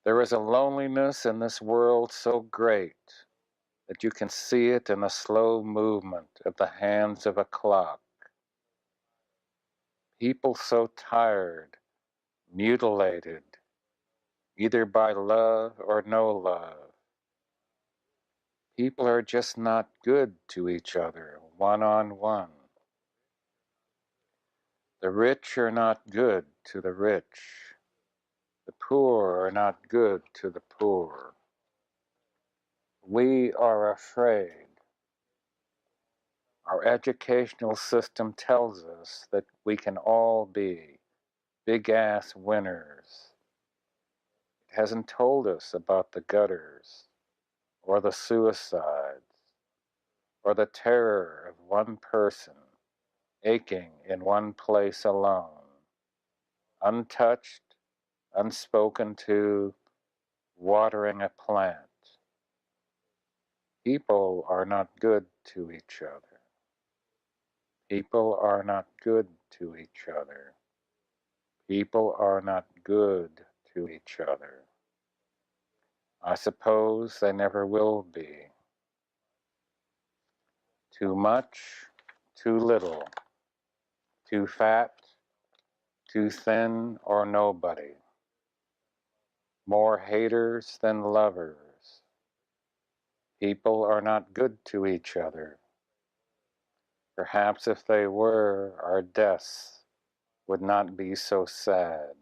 There is a loneliness in this world so great that you can see it in the slow movement of the hands of a clock. People so tired, mutilated, either by love or no love. People are just not good to each other, one on one. The rich are not good to the rich. The poor are not good to the poor. We are afraid. Our educational system tells us that we can all be big-ass winners. It hasn't told us about the gutters, or the suicides, or the terror of one person aching in one place alone, untouched, unspoken to, watering a plant. People are not good to each other. People are not good to each other. People are not good to each other. I suppose they never will be. Too much, too little, too fat, too thin, or nobody. More haters than lovers. People are not good to each other. Perhaps if they were, our deaths would not be so sad.